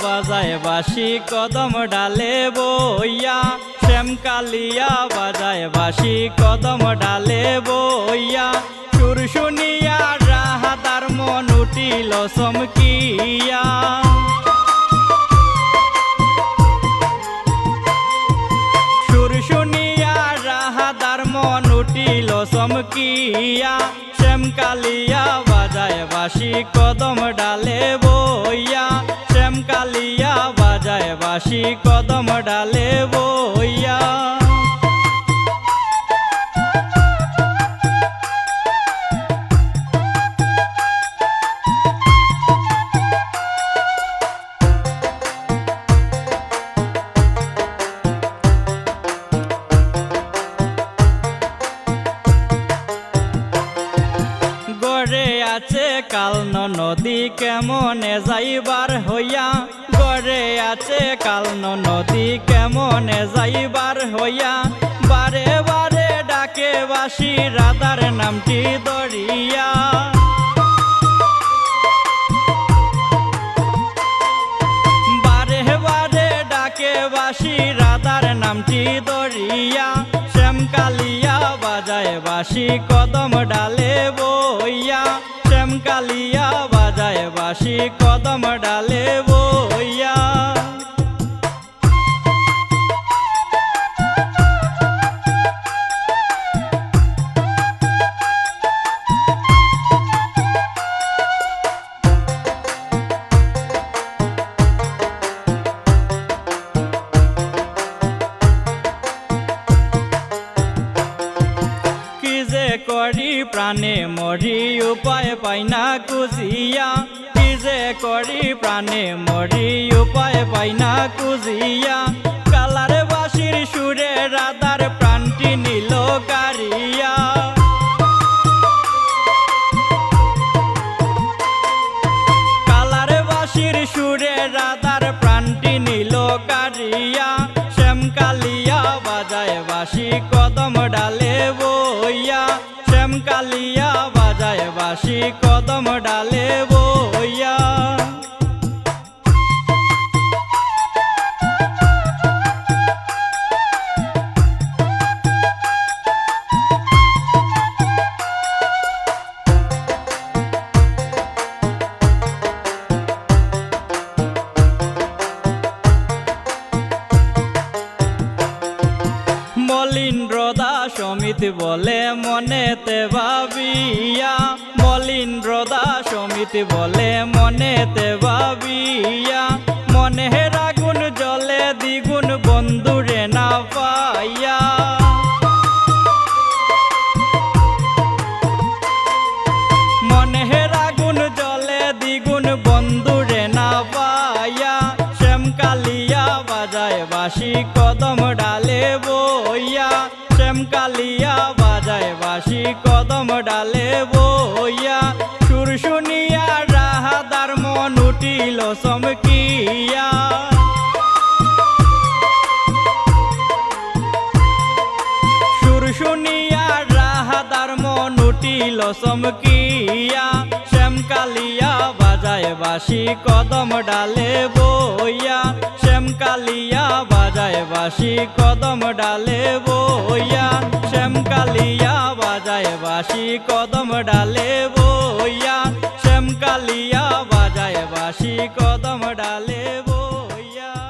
বাজায় বাঁশি কদম ডালে বইয়া, শ্যাম কালিয়া বাজায় বাঁশি কদম ডালে বইয়া। সুর শুনিয়া রাহাদার মন উঠিল চমকিয়া, সুর শুনিয়া রাহাদার মন উঠিল চমকিয়া। শ্যাম কালিয়া বাজায় বাঁশি কদম ডালে বইয়া, শ্যাম কালিয়া বাজায় বাঁশি কদম ডালে বইয়া। গড়ে আছে কালন নদী কেমনে যাইবার হইয়া, গড়ে আছে কালন নদী কেমনে যাইবার হইয়া। বারে বারে ডাকে বাঁশি রাধার নামটি দরিয়া, বারে বারে ডাকে বাঁশি রাধার নামটি দরিয়া। শ্যাম কালিয়া বাজায় বাঁশি কদম ডালে বইয়া, শ্যাম কালিয়া বাজায় বাঁশি কদম ডালে বইয়া। করি প্রাণে মরি উপায় পাই না খুঁজিয়া, কি যে করি প্রাণে মরি উপায় পাই না খুঁজিয়া। কালার বাঁশির সুরে রাধার প্রাণটি নিল কারিয়া, কালার বাঁশির সুরে রাধার প্রাণটি নিল কারিয়া। শ্যাম কালিয়া বাজায় বাঁশি কদম ডালে বইয়া, শ্যাম কালিয়া বাজায় বাঁশি কদম ডালে বইয়া। মলিন্দ্র দাস অমিত বলে মনেতে ভাবিয়া, মলিন্দ্র দাস অমিত বলে মনেতে ভাবিয়া। মনের আগুন জ্বলে দ্বিগুণ বন্ধুরে না পাইয়া, মনের আগুন জ্বলে দ্বিগুণ বন্ধুরে না পাইয়া। শ্যাম কালিয়া বাজায় বাঁশি কদম ডালে বইয়া, শ্যাম কালিয়া বাজায় বাঁশি কদম ডালে বইয়া। সুর শুনিয়া রাহাদার মন উঠিল চমকিয়া, সুর শুনিয়া রাহাদার মন উঠিল চমকিয়া। শ্যাম কালিয়া বাজায় বাঁশি কদম ডালে বইয়া, শ্যাম কালিয়া বাজায় বাঁশি কদম ডালে বইয়া, শ্যাম কালিয়া বাজায় বাঁশি কদম ডালে